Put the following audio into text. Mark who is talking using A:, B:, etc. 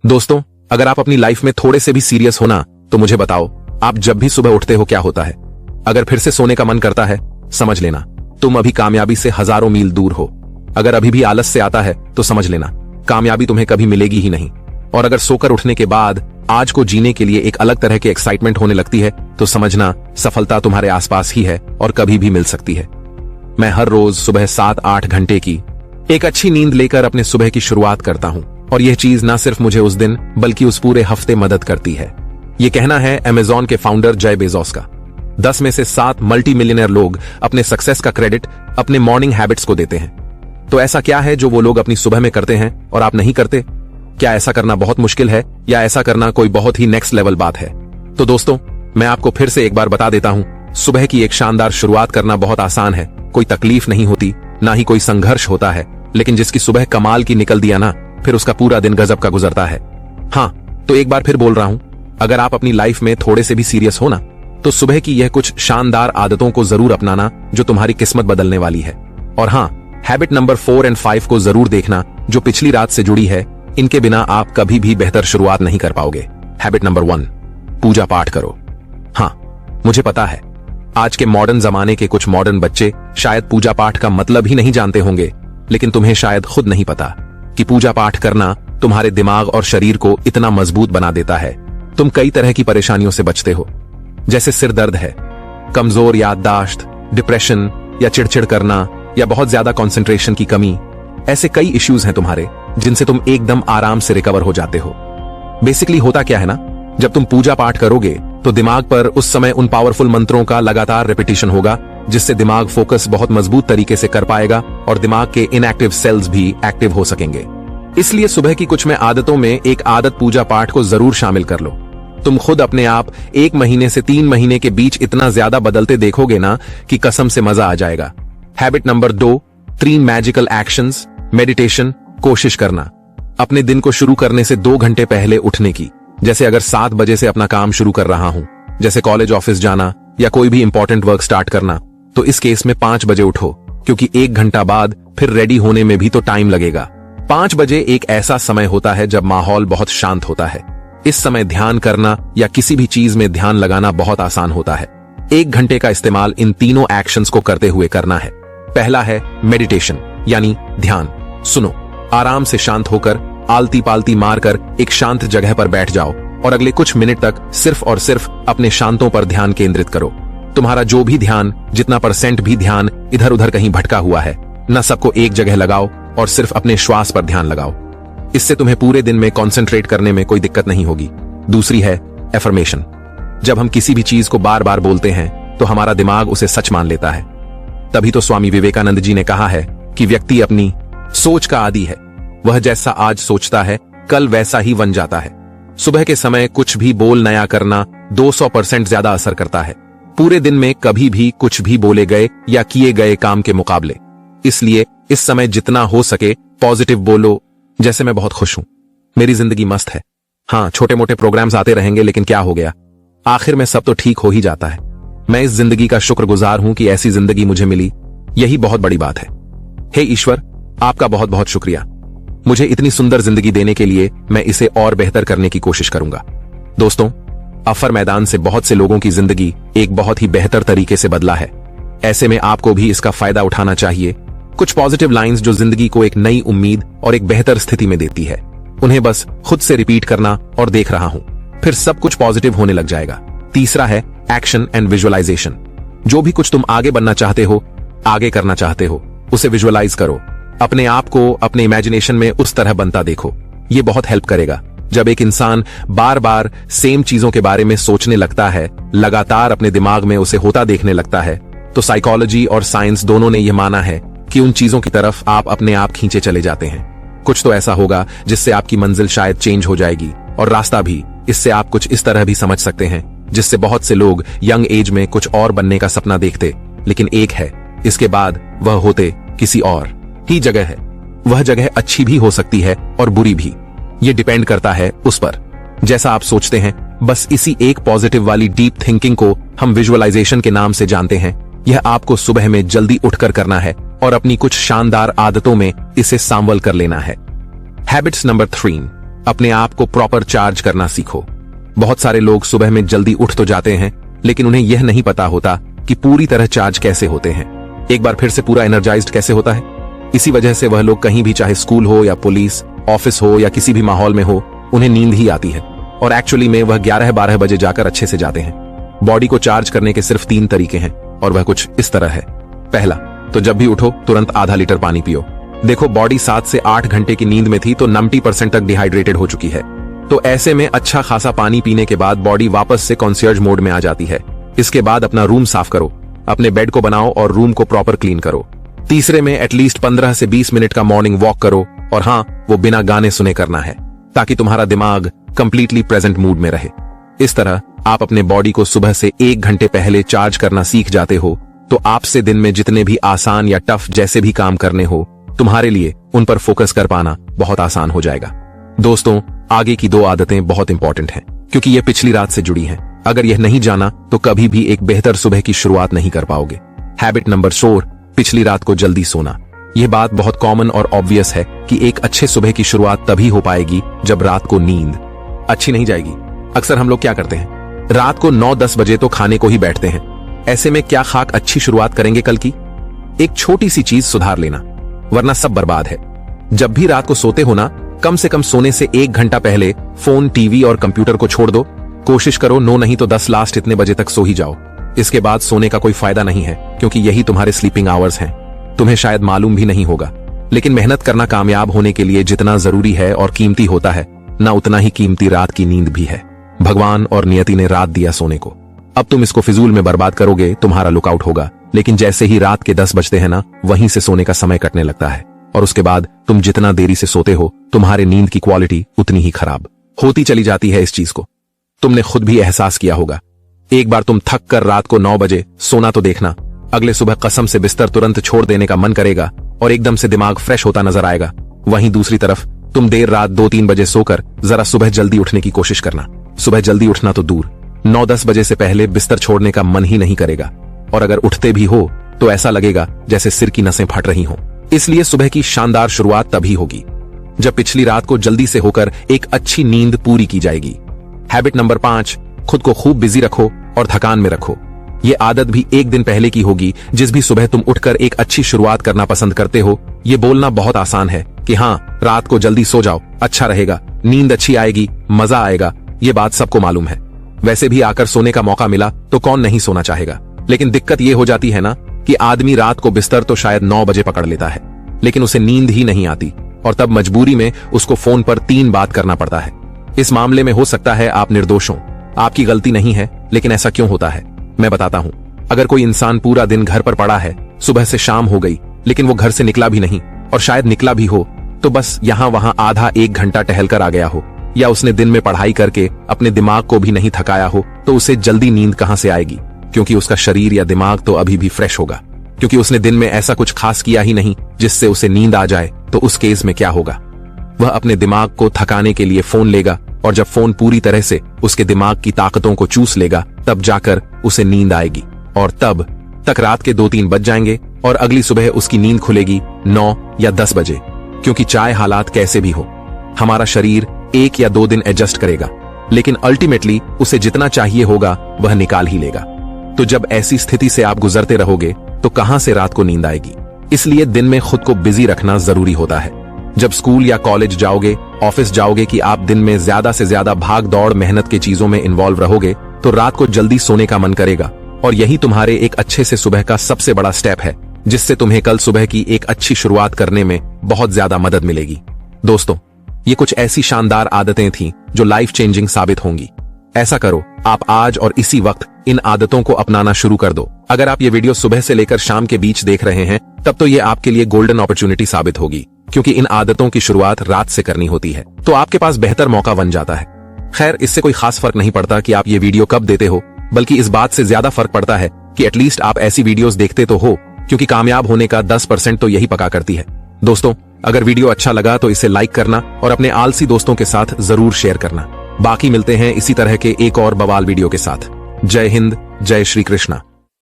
A: दोस्तों, अगर आप अपनी लाइफ में थोड़े से भी सीरियस हो ना, तो मुझे बताओ, आप जब भी सुबह उठते हो क्या होता है? अगर फिर से सोने का मन करता है, समझ लेना तुम अभी कामयाबी से हजारों मील दूर हो। अगर अभी भी आलस से आता है तो समझ लेना कामयाबी तुम्हें कभी मिलेगी ही नहीं। और अगर सोकर उठने के बाद आज को जीने के लिए एक अलग तरह की एक्साइटमेंट होने लगती है, तो समझना सफलता तुम्हारे आसपास ही है और कभी भी मिल सकती है। मैं हर रोज सुबह 7-8 घंटे की एक अच्छी नींद लेकर अपने सुबह की शुरुआत करता हूं, और यह चीज ना सिर्फ मुझे उस दिन बल्कि उस पूरे हफ्ते मदद करती है। ये कहना है अमेज़न के फाउंडर जय बेजोस का। 10 में से 7 मल्टी मिलियनर लोग अपने सक्सेस का क्रेडिट अपने मॉर्निंग हैबिट्स को देते हैं। तो ऐसा क्या है जो वो लोग अपनी सुबह में करते हैं और आप नहीं करते? क्या ऐसा करना बहुत मुश्किल है, या ऐसा करना कोई बहुत ही नेक्स्ट लेवल बात है? तो दोस्तों, मैं आपको फिर से एक बार बता देता हूं, सुबह की एक शानदार शुरुआत करना बहुत आसान है। कोई तकलीफ नहीं होती, ना ही कोई संघर्ष होता है, लेकिन जिसकी सुबह कमाल की निकल दिया ना, फिर उसका पूरा दिन गजब का गुजरता है। हाँ, तो एक बार फिर बोल रहा हूं, अगर आप अपनी लाइफ में थोड़े से भी सीरियस हो ना, तो सुबह की यह कुछ शानदार आदतों को जरूर अपनाना जो तुम्हारी किस्मत बदलने वाली है। और हाँ, हैबिट नंबर 4 और 5 को जरूर देखना जो पिछली रात से जुड़ी है। इनके बिना आप कभी भी बेहतर शुरुआत नहीं कर पाओगे। हैबिट नंबर 1, पूजा पाठ करो। हाँ, मुझे पता है आज के मॉडर्न जमाने के कुछ मॉडर्न बच्चे शायद पूजा पाठ का मतलब ही नहीं जानते होंगे, लेकिन तुम्हें शायद खुद नहीं पता कि पूजा पाठ करना तुम्हारे दिमाग और शरीर को इतना मजबूत बना देता है। तुम कई तरह की परेशानियों से बचते हो, जैसे सिर दर्द है, कमजोर याददाश्त, डिप्रेशन या चिड़चिड़ करना, या बहुत ज्यादा कंसंट्रेशन की कमी। ऐसे कई इश्यूज हैं तुम्हारे जिनसे तुम एकदम आराम से रिकवर हो जाते हो। बेसिकली होता क्या है ना, जब तुम पूजा पाठ करोगे तो दिमाग पर उस समय उन पावरफुल मंत्रों का लगातार रिपीटिशन होगा, जिससे दिमाग फोकस बहुत मजबूत तरीके से कर पाएगा और दिमाग के इनएक्टिव सेल्स भी एक्टिव हो सकेंगे। इसलिए सुबह की कुछ में आदतों में एक आदत पूजा पाठ को जरूर शामिल कर लो। तुम खुद अपने आप 1 महीने से 3 महीने के बीच इतना ज्यादा बदलते देखोगे ना कि कसम से मजा आ जाएगा। Habit number 2, 3 magical actions. Meditation. कोशिश करना अपने दिन को शुरू करने से 2 घंटे पहले उठने की। जैसे अगर 7 बजे से अपना काम शुरू कर रहा हूं, जैसे कॉलेज ऑफिस जाना या कोई भी इंपॉर्टेंट वर्क स्टार्ट करना, तो इस केस में 5 बजे उठो, क्योंकि 1 घंटा बाद फिर रेडी होने में भी तो टाइम लगेगा। 5 बजे एक ऐसा समय होता है जब माहौल बहुत शांत होता है। इस समय ध्यान करना या किसी भी चीज में ध्यान लगाना बहुत आसान होता है। 1 घंटे का इस्तेमाल इन तीनों एक्शंस को करते हुए करना है। पहला है मेडिटेशन, यानी ध्यान। सुनो, आराम से शांत होकर आलती पालती मारकर एक शांत जगह पर बैठ जाओ और अगले कुछ मिनट तक सिर्फ और सिर्फ अपने शांतों पर ध्यान केंद्रित करो। तुम्हारा जो भी ध्यान, जितना % भी ध्यान इधर उधर कहीं भटका हुआ है, न सबको एक जगह लगाओ और सिर्फ अपने श्वास पर ध्यान लगाओ। इससे तुम्हें पूरे दिन में कंसंट्रेट करने में कोई दिक्कत नहीं होगी। दूसरी है एफर्मेशन। जब हम किसी भी चीज को बार बार बोलते हैं तो हमारा दिमाग उसे सच मान लेता है। तभी तो स्वामी विवेकानंद जी ने कहा है कि व्यक्ति अपनी सोच का आदी है। वह जैसा आज सोचता है, कल वैसा ही बन जाता है। सुबह के समय कुछ भी बोल नया करना 200% ज्यादा असर करता है, पूरे दिन में कभी भी कुछ भी बोले गए या किए गए काम के मुकाबले। इसलिए इस समय जितना हो सके पॉजिटिव बोलो। जैसे मैं बहुत खुश हूं, मेरी जिंदगी मस्त है। हाँ, छोटे मोटे प्रोग्राम्स आते रहेंगे, लेकिन क्या हो गया, आखिर में सब तो ठीक हो ही जाता है। मैं इस जिंदगी का शुक्रगुजार हूं कि ऐसी जिंदगी मुझे मिली। यही बहुत बड़ी बात है। हे ईश्वर, आपका बहुत बहुत शुक्रिया। मुझे इतनी सुंदर जिंदगी देने के लिए मैं इसे और बेहतर करने की कोशिश करूंगा। दोस्तों, अफर मैदान से बहुत से लोगों की जिंदगी एक बहुत ही बेहतर तरीके से बदला है। ऐसे में आपको भी इसका फायदा उठाना चाहिए। कुछ पॉजिटिव लाइंस जो जिंदगी को एक नई उम्मीद और एक बेहतर स्थिति में देती है, उन्हें बस खुद से रिपीट करना और देख रहा हूं, फिर सब कुछ पॉजिटिव होने लग जाएगा। तीसरा है एक्शन एंड विजुअलाइजेशन। जो भी कुछ तुम आगे बनना चाहते हो, आगे करना चाहते हो, उसे विजुअलाइज करो। अपने आप को अपने इमेजिनेशन में उस तरह बनता देखो। ये बहुत हेल्प करेगा। जब एक इंसान बार बार सेम चीजों के बारे में सोचने लगता है, लगातार अपने दिमाग में उसे होता देखने लगता है, तो साइकोलॉजी और साइंस दोनों ने यह माना है कि उन चीजों की तरफ आप अपने आप खींचे चले जाते हैं। कुछ तो ऐसा होगा जिससे आपकी मंजिल शायद चेंज हो जाएगी, और रास्ता भी। इससे आप कुछ इस तरह भी समझ सकते हैं जिससे बहुत से लोग यंग एज में कुछ और बनने का सपना देखते, लेकिन एक है, इसके बाद वह होते किसी और ही जगह है। वह जगह अच्छी भी हो सकती है और बुरी भी। ये डिपेंड करता है उस पर जैसा आप सोचते हैं। बस इसी एक पॉजिटिव वाली डीप थिंकिंग को हम विजुअलाइजेशन के नाम से जानते हैं। यह आपको सुबह में जल्दी उठकर करना है और अपनी कुछ शानदार आदतों में इसे शामिल कर लेना है। हैबिट्स नंबर 3, अपने आप को प्रॉपर चार्ज करना सीखो। बहुत सारे लोग सुबह में जल्दी उठ तो जाते हैं, लेकिन उन्हें यह नहीं पता होता कि पूरी तरह चार्ज कैसे होते हैं, एक बार फिर से पूरा एनर्जाइज्ड कैसे होता है। इसी वजह से वह लोग कहीं भी, चाहे स्कूल हो या पुलिस ऑफिस हो या किसी भी माहौल में हो, उन्हें नींद ही आती है और एक्चुअली में वह 11-12 बजे जाकर अच्छे से जाते हैं। बॉडी को चार्ज करने के सिर्फ 3 तरीके हैं और वह कुछ इस तरह है। पहला, तो जब भी उठो तुरंत आधा लीटर पानी पियो। देखो, बॉडी 7 से 8 घंटे की नींद में थी तो 90% तक डिहाइड्रेटेड हो चुकी है, तो ऐसे में अच्छा खासा पानी पीने के बाद बॉडी वापस से कॉन्शियस मोड में आ जाती है। इसके बाद अपना रूम साफ करो, अपने बेड को बनाओ और रूम को प्रॉपर क्लीन करो। तीसरे में एटलीस्ट 15 से 20 मिनट का मॉर्निंग वॉक करो, और हाँ, वो बिना गाने सुने करना है ताकि तुम्हारा दिमाग कंप्लीटली प्रेजेंट मूड में रहे। इस तरह आप अपने बॉडी को सुबह से 1 घंटे पहले चार्ज करना सीख जाते हो, तो आपसे दिन में जितने भी आसान या टफ जैसे भी काम करने हो, तुम्हारे लिए उन पर फोकस कर पाना बहुत आसान हो जाएगा। दोस्तों, आगे की 2 आदतें बहुत इंपॉर्टेंट हैं क्योंकि ये पिछली रात से जुड़ी हैं। अगर यह नहीं जाना तो कभी भी एक बेहतर सुबह की शुरुआत नहीं कर पाओगे। हैबिट नंबर 4, पिछली रात को जल्दी सोना। यह बात बहुत कॉमन और ऑब्वियस है कि एक अच्छे सुबह की शुरुआत तभी हो पाएगी जब रात को नींद अच्छी नहीं जाएगी। अक्सर हम लोग क्या करते हैं, रात को 9-10 बजे तो खाने को ही बैठते हैं। ऐसे में क्या खाक अच्छी शुरुआत करेंगे कल की? एक छोटी सी चीज सुधार लेना, वरना सब बर्बाद है। जब भी रात को सोते हो ना, कम से कम सोने से 1 घंटा पहले फोन, टीवी और कंप्यूटर को छोड़ दो। कोशिश करो 9 नहीं तो 10 लास्ट इतने बजे तक सो ही जाओ। इसके बाद सोने का कोई फायदा नहीं है क्योंकि यही तुम्हारे स्लीपिंग आवर्स हैं। तुम्हें शायद मालूम भी नहीं होगा, लेकिन मेहनत करना कामयाब होने के लिए जितना जरूरी है और कीमती होता है ना, उतना ही कीमती रात की नींद भी है। भगवान और नियति ने रात दिया सोने को, अब तुम इसको फिजूल में बर्बाद करोगे, तुम्हारा लुकआउट होगा। लेकिन जैसे ही रात के 10 बजते हैं ना, वहीं से सोने का समय कटने लगता है और उसके बाद तुम जितना देरी से सोते हो, तुम्हारे नींद की क्वालिटी उतनी ही खराब होती चली जाती है। इस चीज को तुमने खुद भी एहसास किया होगा। एक बार तुम थक कर रात को 9 बजे सोना तो देखना, अगले सुबह कसम से बिस्तर तुरंत छोड़ देने का मन करेगा और एकदम से दिमाग फ्रेश होता नजर आएगा। वहीं दूसरी तरफ तुम देर रात 2-3 बजे सोकर जरा सुबह जल्दी उठने की कोशिश करना। सुबह जल्दी उठना तो दूर, 9-10 बजे से पहले बिस्तर छोड़ने का मन ही नहीं करेगा, और अगर उठते भी हो तो ऐसा लगेगा जैसे सिर की नसें फट रही हों। इसलिए सुबह की शानदार शुरुआत तभी होगी जब पिछली रात को जल्दी से होकर एक अच्छी नींद पूरी की जाएगी। हैबिट नंबर 5, खुद को खूब बिजी रखो और थकान में रखो। ये आदत भी एक दिन पहले की होगी। जिस भी सुबह तुम उठकर एक अच्छी शुरुआत करना पसंद करते हो, ये बोलना बहुत आसान है कि हाँ, रात को जल्दी सो जाओ, अच्छा रहेगा, नींद अच्छी आएगी, मजा आएगा। ये बात सबको मालूम है। वैसे भी आकर सोने का मौका मिला तो कौन नहीं सोना चाहेगा। लेकिन दिक्कत ये हो जाती है ना कि आदमी रात को बिस्तर तो शायद 9 बजे पकड़ लेता है, लेकिन उसे नींद ही नहीं आती और तब मजबूरी में उसको फोन पर 3 बात करना पड़ता है। इस मामले में हो सकता है आप निर्दोष हो, आपकी गलती नहीं है, लेकिन ऐसा क्यों होता है मैं बताता हूँ। अगर कोई इंसान पूरा दिन घर पर पड़ा है, सुबह से शाम हो गई, लेकिन वो घर से निकला भी नहीं, और शायद निकला भी हो तो बस यहाँ वहां आधा 1 घंटा टहल कर आ गया हो, या उसने दिन में पढ़ाई करके अपने दिमाग को भी नहीं थकाया हो, तो उसे जल्दी नींद कहां से आएगी? क्योंकि उसका शरीर या दिमाग तो अभी भी फ्रेश होगा, क्योंकि उसने दिन में ऐसा कुछ खास किया ही नहीं जिससे उसे नींद आ जाए। तो उस केस में क्या होगा? वह अपने दिमाग को थकाने के लिए फोन लेगा, और जब फोन पूरी तरह से उसके दिमाग की ताकतों को चूस लेगा, तब जाकर उसे नींद आएगी, और तब तक रात के 2-3 बज जाएंगे और अगली सुबह उसकी नींद खुलेगी 9 या 10 बजे। क्योंकि चाहे हालात कैसे भी हो, हमारा शरीर 1 या 2 दिन एडजस्ट करेगा, लेकिन अल्टीमेटली उसे जितना चाहिए होगा वह निकाल ही लेगा। तो जब ऐसी स्थिति से आप गुजरते रहोगे तो कहां से रात को नींद आएगी? इसलिए दिन में खुद को बिजी रखना जरूरी होता है। जब स्कूल या कॉलेज जाओगे, ऑफिस जाओगे, कि आप दिन में ज्यादा से ज्यादा भाग दौड़ मेहनत के चीजों में इन्वॉल्व रहोगे, तो रात को जल्दी सोने का मन करेगा, और यही तुम्हारे एक अच्छे से सुबह का सबसे बड़ा स्टेप है, जिससे तुम्हें कल सुबह की एक अच्छी शुरुआत करने में बहुत ज्यादा मदद मिलेगी। दोस्तों, ये कुछ ऐसी शानदार आदतें थीं जो लाइफ चेंजिंग साबित होंगी। ऐसा करो, आप आज और इसी वक्त इन आदतों को अपनाना शुरू कर दो। अगर आप ये वीडियो सुबह से लेकर शाम के बीच देख रहे हैं, तब तो ये आपके लिए गोल्डन अपॉर्चुनिटी साबित होगी, क्योंकि इन आदतों की शुरुआत रात से करनी होती है, तो आपके पास बेहतर मौका बन जाता है। खैर, इससे कोई खास फर्क नहीं पड़ता कि आप ये वीडियो कब देते हो, बल्कि इस बात से ज्यादा फर्क पड़ता है कि एटलीस्ट आप ऐसी वीडियोस देखते तो हो, क्योंकि कामयाब होने का 10% तो यही पका करती है। दोस्तों, अगर वीडियो अच्छा लगा तो इसे लाइक करना और अपने आलसी दोस्तों के साथ जरूर शेयर करना। बाकी मिलते हैं इसी तरह के एक और बवाल वीडियो के साथ। जय हिंद, जय श्री कृष्णा।